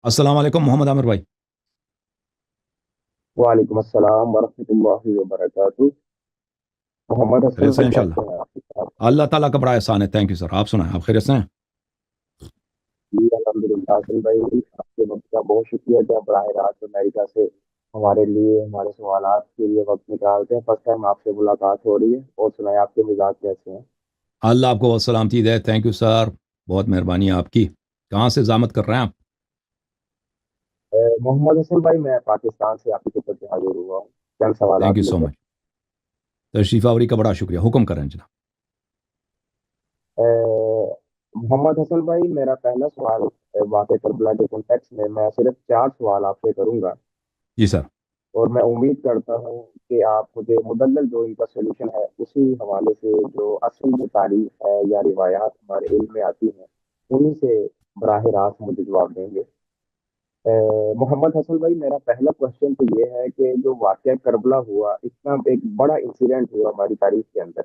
अस्सलाम वालेकुम मोहम्मद आमिर भाई। वालेकुम अस्सलाम वरहमतुल्लाहि वबरकातुहू। मोहम्मद हसन खैरियत से भाई हैं कैसे इंशाल्लाह। हैं आप? अल्लाह ताला का बड़ा एहसान है। Thank you sir. आप सुनाएं, आप खैरियत से हैं? जी अल्हम्दुलिल्लाह हसन भाई, आपके वक्त का बहुत शुक्रिया कि आप बराह रास्त अमेरिका से हमारे लिए हमारे सवालात के लिए वक्त निकालते हैं। फर्स्ट टाइम आपसे मुलाकात हो रही है। और सुनाए, आपके मिजाज कैसे हैं? अल्लाह आपको सलामती दे। थैंक यू सर, बहुत मेहरबानी है आपकी। कहाँ से ज़ामत कर रहे हैं आप? मोहम्मद हसन भाई, मैं पाकिस्तान से आपकी खिदमत में हाजिर हुआ हूँ चंद थैंक सवालात यू सो लेकर। मच। तशरीफ़ आवरी का बड़ा शुक्रिया। हुक्म करें जनाब। अ, मोहम्मद हसन भाई, मेरा पहला सवाल वाक़या करबला के कॉन्टेक्स्ट में, मैं सिर्फ चार सवाल आपसे करूंगा। जी सर। और मैं उम्मीद करता हूँ कि आप मुझे मुदल्लल जो इनका सोल्यूशन है उसी हवाले से, जो असल जो तारीख है या रिवायात हमारे इल्म में आती हैं, उन्हीं से बराह रास्त मुझे जवाब देंगे। मोहम्मद हसन भाई, मेरा पहला क्वेश्चन तो ये है कि जो वाक़या करबला हुआ, इतना एक बड़ा इंसिडेंट हुआ हमारी तारीख के अंदर।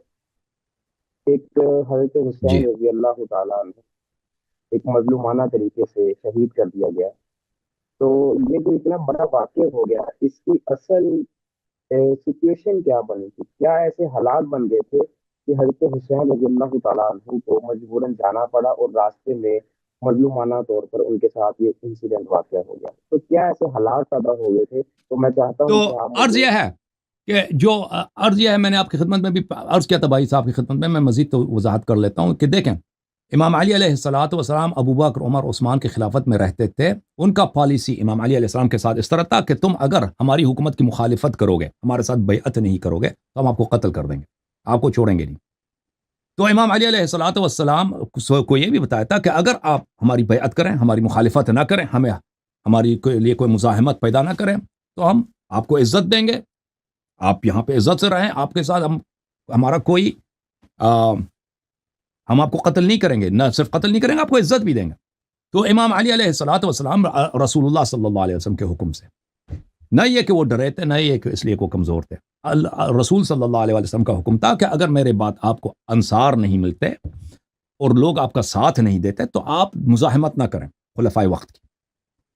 एक हज़रत हुसैन जी। रज़ी अल्लाह तआला अन्हु एक मजलूमाना तरीके से शहीद कर दिया गया। तो ये जो इतना बड़ा वाक़या हो गया, इसकी असल सिचुएशन क्या बनी थी? क्या ऐसे हालात बन गए थे कि हज़रत हुसैन रज़ियल्लाहु तआला अन्हु को मजबूरन जाना पड़ा और रास्ते में मज़लूमाना तौर पर उनके साथ ये इंसिडेंट वाक़या हो गया? तो क्या ऐसे हालात पैदा हो गए थे? तो मैं चाहता तो हूँ कि आप अर्ज़ मुझे। यह है कि जो अर्ज़ यह है, मैंने आपकी खिदमत में भी अर्ज़ किया था भाई साहब की खिदमत में, मैं मज़ीद तो वजाहत कर लेता हूँ कि देखें, इमाम अली अलैहिस्सलातु वस्सलाम अबू बकर, उमर, उस्मान की खिलाफत में रहते थे। उनका पॉलिसी इमाम अली अलैहिस्सलाम के साथ इस तरह था कि तुम अगर हमारी हुकूमत की मुखालिफत करोगे, हमारे साथ बैअत नहीं करोगे, तो हम आपको कत्ल कर देंगे, आपको छोड़ेंगे नहीं। तो इमाम अली अलैहिस्सलातु वस्सलाम को ये भी बताया था कि अगर आप हमारी बैअत करें, हमारी मुखालिफत ना करें, हमें हमारी लिए कोई मुज़ाहमत पैदा ना करें, तो हम आपको इज़्ज़त देंगे, आप यहाँ पे इज़्ज़त से रहें, आपके साथ हम हमारा कोई अ, हम आपको कत्ल नहीं करेंगे, ना सिर्फ कत्ल नहीं करेंगे, आपको इज़्ज़त भी देंगे। तो इमाम अली अलैहिस्सलातु वस्सलाम रसूलुल्लाह सल्लल्लाहु अलैहि वसल्लम के हुक्म से, न ये कि वो डरे थे, न ये कि इसलिए वो कमज़ोर थे। रसूल सल्लल्लाहु अलैहि वसल्लम का हुक्म था कि अगर मेरे बाद आपको अंसार नहीं मिलते और लोग आपका साथ नहीं देते, तो आप मुज़ाहमत ना करें खुलफ़ाए वक्त की,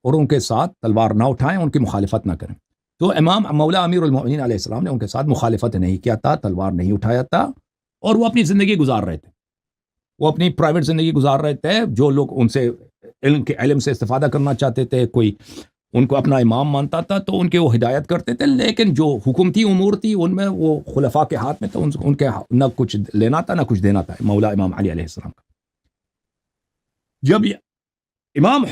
और उनके साथ तलवार ना उठाएं, उनकी मुखालिफत ना करें। तो इमाम मौला अमीरुल मोमिनीन अलैहिस्सलाम ने उनके साथ मुखालिफत नहीं किया था, तलवार नहीं उठाया था, और वो अपनी ज़िंदगी गुजार रहे थे। वो अपनी प्राइवेट ज़िंदगी गुजार रहे थे। जो लोग उनसे इल्म से इस्तिफ़ादा करना चाहते थे, कोई उनको अपना इमाम मानता था, तो उनके वो हिदायत करते थे, लेकिन जो हुकूमती उमूर थी उनमें वो खुलफा के हाथ में था, उनके न कुछ लेना था, न कुछ देना था मौला इमाम अली अलैहिस्सलाम का। जब इमाम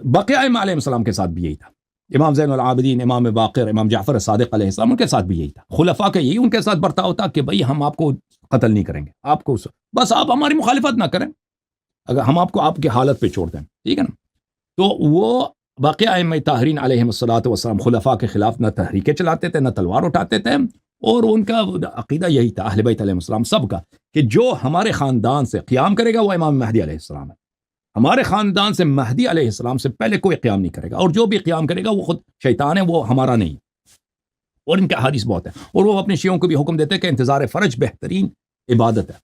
बकिया इमाम अलैहिस्सलाम के साथ भी यही था। इमाम ज़ैनुल आबिदीन, इमाम बाक़िर, इमाम जाफ़र सादिक़ अलैहिस्सलाम, उनके साथ भी यही था। खुलफा का यही उनके साथ बर्ताव था कि भई हम आपको कत्ल नहीं करेंगे, आपको बस आप हमारी मुखालिफत ना करें, अगर हम आपको आपकी हालत पे छोड़ दें, ठीक है ना? तो वो बाक़िया अइम्मा ताहरीन अलैहिमुस्सलातु वस्सलाम खुलफा के खिलाफ न तहरीकें चलाते थे, न तलवार उठाते थे, और उनका अकीदा यही था अहले बैत अलैहिमुस्सलाम सबका, कि जो हमारे ख़ानदान से क़याम करेगा वो इमाम महदी अलैहिस्सलाम है। हमारे ख़ानदान से महदी अलैहिस्सलाम से पहले कोई क़याम नहीं करेगा, और जो भी क़याम करेगा वो खुद शैतान है, वो हमारा नहीं। और इनके हदीस बहुत है, और वो अपने शियों को भी हुक्म देते हैं कि इंतज़ार फ़रज बेहतरीन इबादत है।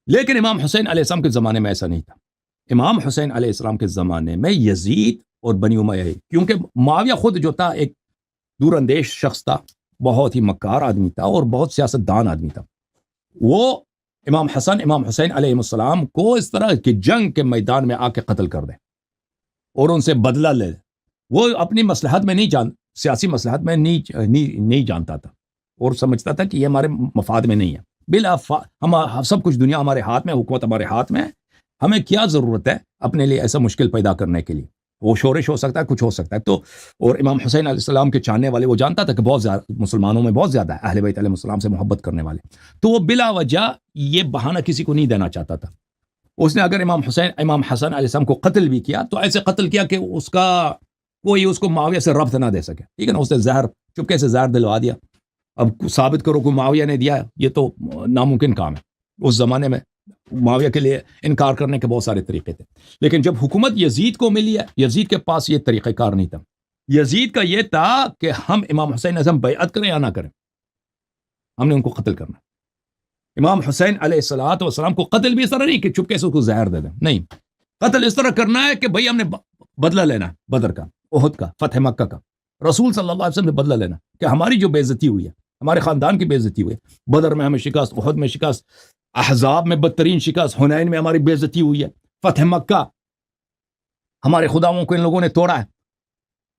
लेकिन इमाम हुसैन अलैहिस्सलाम के ज़माने में ऐसा नहीं था। इमाम हुसैन अलैहिस्सलाम के ज़माने में यजीद और बनी उमय्या, क्योंकि मुआविया खुद जो था एक दूरंदेश शख्स था, बहुत ही मक्कार आदमी था और बहुत सियासतदान आदमी था। वो इमाम हसन, इमाम हुसैन अलैहिस्सलाम को इस तरह की जंग के मैदान में आके कत्ल कर दे और उनसे बदला ले। वो अपनी मसलहत में नहीं सियासी मसलहत में नहीं जानता था, और समझता था कि ये हमारे मफाद में नहीं है। हम सब कुछ दुनिया हमारे हाथ में, हुकूमत हमारे हाथ में है, हमें क्या ज़रूरत है अपने लिए ऐसा मुश्किल पैदा करने के लिए। वो शोरिश हो सकता है, कुछ हो सकता है। तो और इमाम हुसैन अलैहिस्सलाम के चाहने वाले, वो जानता था कि बहुत ज़्यादा मुसलमानों में बहुत ज़्यादा है अहले बैत अलैहिस्सलाम से मोहब्बत करने वाले, तो वो बिला वजह ये बहाना किसी को नहीं देना चाहता था। उसने अगर इमाम हसन अलैहिस्सलाम को कत्ल भी किया, तो ऐसे कत्ल किया कि उसका कोई उसको मुआविया से रब्त ना दे सके, ठीक है ना? उसने जहर, चुपके से जहर दिलवा दिया। अब साबित करो कि मुआविया ने दिया, ये तो नामुमकिन काम है। उस ज़माने में मुआविया के लिए इनकार करने के बहुत सारे तरीके थे। लेकिन जब हुकूमत यजीद को मिली है, यजीद के पास ये तरीक़ेकार नहीं था। यजीद का ये था कि हम इमाम हुसैन से बैअत करें या ना करें, हमने उनको कत्ल करना। इमाम हुसैन अलैहिस्सलातु वस्सलाम को कत्ल भी इस तरह नहीं कि चुपके से उसको जहर दे दें, नहीं, कत्ल इस तरह करना है कि भाई हमने بدلہ لینا بدر کا، احد کا، فتح مکہ کا، رسول صلی اللہ علیہ وسلم سے بدلہ لینا کہ ہماری جو بے عزتی ہوئی ہے، ہمارے خاندان کی بے عزتی ہوئی ہے، بدر میں ہمیں شکست، احد میں شکست، احزاب میں بدترین شکست، حنین میں ہماری بے عزتی ہوئی ہے، فتح مکہ ہمارے خداؤں کو ان لوگوں نے توڑا ہے،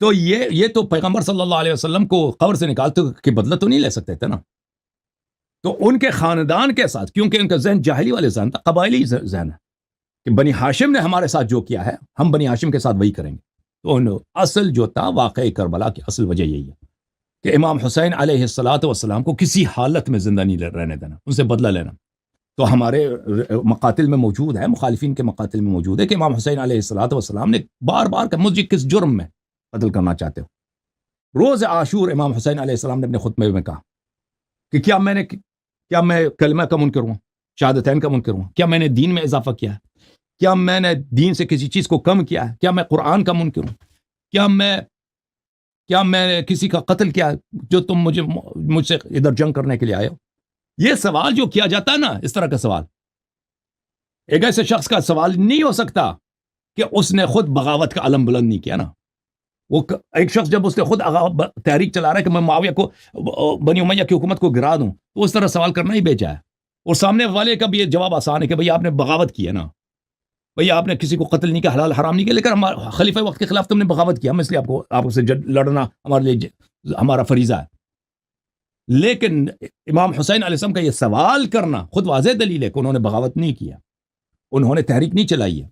تو یہ تو پیغمبر صلی اللہ علیہ وسلم کو قبر سے نکالتے کہ بدلہ تو نہیں لے سکتے تھے نا. تو ان کے خاندان کے ساتھ، کیونکہ ان کا ذہن جاہلی والے ذہن تھا، قبائلی ذہن ہے کہ بنی ہاشم نے ہمارے ساتھ جو کیا ہے ہم بنی ہاشم کے ساتھ وہی کریں گے. تو اصل جو تھا واقعی کربلا کی اصل وجہ یہی ہے کہ امام حسین علیہ الصلاۃ والسلام کو کسی حالت میں زندہ نہیں رہنے دینا، ان سے بدلہ لینا. تو ہمارے مقاتل میں موجود ہے، مخالفین کے مقاتل میں موجود ہے کہ امام حسین علیہ الصلاۃ والسلام نے بار بار کہ مجھے کس جرم میں قتل کرنا چاہتے ہو. روز عاشور امام حسین علیہ السلام نے اپنے خطبے میں کہا کہ کیا میں کلمہ کا منکر ہوں، شہادتین کا منکر ہوں، کیا میں نے دین میں اضافہ کیا ہے، کیا میں نے دین سے کسی چیز کو کم کیا ہے، کیا میں قرآن کا منکر ہوں، کیا میں نے کسی کا قتل کیا ہے جو تم مجھ سے ادھر جنگ کرنے کے لیے آئے ہو. یہ سوال جو کیا جاتا ہے نا، اس طرح کا سوال ایک ایسے شخص کا سوال نہیں ہو سکتا کہ اس نے خود بغاوت کا علم بلند نہیں کیا نا. وہ ایک شخص جب اس نے خود تحریک چلا رہا ہے کہ میں معاویہ کو، بنی امیہ کی حکومت کو گرا دوں، تو اس طرح سوال کرنا ہی بیچا ہے. اور سامنے والے کا بھی یہ جواب آسان ہے کہ بھئی آپ نے بغاوت کی ہے نا، بھئی آپ نے کسی کو قتل نہیں کیا، حلال حرام نہیں کیا، لیکن خلیفہ وقت کے خلاف تم نے بغاوت کیا، ہم اس لیے آپ سے لڑنا ہمارے لیے ہمارا فریضہ ہے. لیکن امام حسین علیہ السلام کا یہ سوال کرنا خود واضح دلیل ہے کہ انہوں نے بغاوت نہیں کیا، انہوں نے تحریک نہیں چلائی ہے.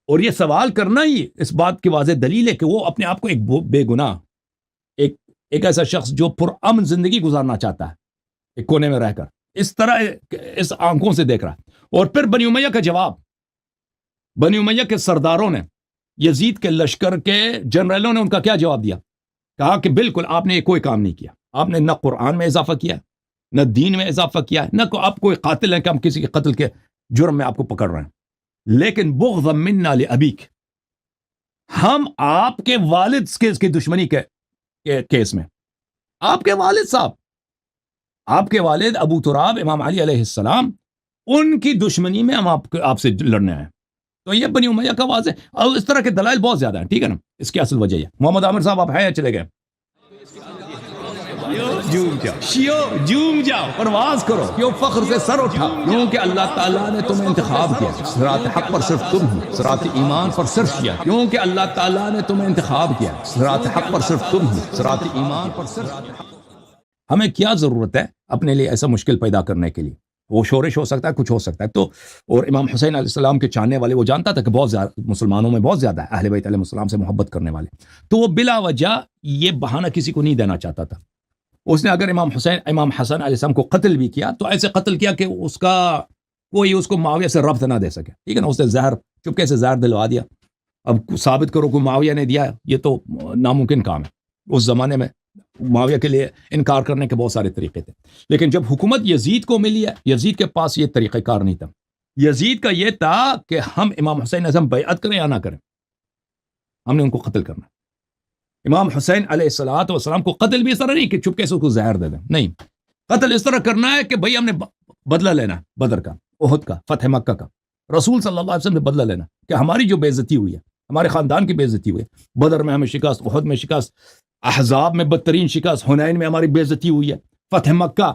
اور یہ سوال کرنا ہی اس بات کی واضح دلیل ہے کہ وہ اپنے آپ کو ایک بے گناہ، ایک ایسا شخص جو پرامن زندگی گزارنا چاہتا ہے ایک کونے میں رہ کر، اس طرح اس آنکھوں سے دیکھ رہا. اور پھر بنی امیہ کا جواب، بنی امیہ کے سرداروں نے، یزید کے لشکر کے جنرلوں نے ان کا کیا جواب دیا؟ کہا کہ بالکل آپ نے کوئی کام نہیں کیا، آپ نے نہ قرآن میں اضافہ کیا، نہ دین میں اضافہ کیا، نہ آپ کوئی قاتل ہیں کہ ہم کسی کے قتل کے جرم میں آپ کو پکڑ رہے ہیں. لیکن بغضا منا لابیک، ہم آپ کے والد کی دشمنی کے کیس میں، آپ کے والد صاحب، آپ کے والد ابو تراب امام علی علیہ السلام، ان کی دشمنی میں ہم آپ سے لڑنے آئے. تو یہ بنی امیہ کا واضح، اور اس طرح کے دلائل بہت زیادہ ہیں، ٹھیک ہے نا. اس کی اصل وجہ یہ. محمد عامر صاحب آپ ہیں یا چلے گئے؟ جوم جاؤ، پرواز کرو، کیوں فخر سے سر اٹھا، کیونکہ اللہ تعالیٰ نے تمہیں انتخاب کیا، صراط حق پر صرف تم ہو، صراط ایمان پر صرف کیا، کیونکہ اللہ تعالیٰ نے تمہیں انتخاب کیا، صراط حق پر صرف تم ہو، صراط ایمان پر صرف. ہمیں کیا ضرورت ہے اپنے لیے ایسا مشکل پیدا کرنے کے لیے؟ وہ شورش ہو سکتا ہے، کچھ ہو سکتا ہے. تو اور امام حسین علیہ السلام کے چاہنے والے، وہ جانتا تھا کہ بہت زیادہ مسلمانوں میں بہت زیادہ ہے اہل بیت علیہ السلام سے محبت کرنے والے، تو وہ بلا وجہ یہ بہانہ کسی کو نہیں دینا چاہتا تھا. اس نے اگر امام حسن علیہ السلام کو قتل بھی کیا تو ایسے قتل کیا کہ اس کا کوئی اس کو معاویہ سے ربط نہ دے سکے، ٹھیک ہے نا. اس نے زہر چپکے سے زہر دلوا دیا. اب ثابت کرو کہ معاویہ نے دیا، یہ تو ناممکن کام ہے. اس زمانے میں معاویہ کے لیے انکار کرنے کے بہت سارے طریقے تھے، لیکن جب حکومت یزید کو ملی ہے، یزید کے پاس یہ طریقہ کار نہیں تھا. یزید کا یہ تھا کہ ہم امام حسین علیہ السلام بیعت کریں یا نہ کریں، ہم نے ان کو قتل کرنا. امام حسین علیہ الصلوۃ والسلام کو قتل بھی اس طرح نہیں کہ چپکے سے اس کو زہر دے دیں، نہیں، قتل اس طرح کرنا ہے کہ بھئی ہم نے بدلہ لینا ہے، بدر کا، احد کا، فتح مکہ کا. رسول صلی اللہ علیہ وسلم نے بدلہ لینا کہ ہماری جو بے عزتی ہوئی ہے، ہمارے خاندان کی بے عزتی ہوئی ہے، بدر میں ہمیں شکست، احد میں شکست، احزاب میں بدترین شکست، حنین میں ہماری بے عزتی ہوئی ہے، فتح مکہ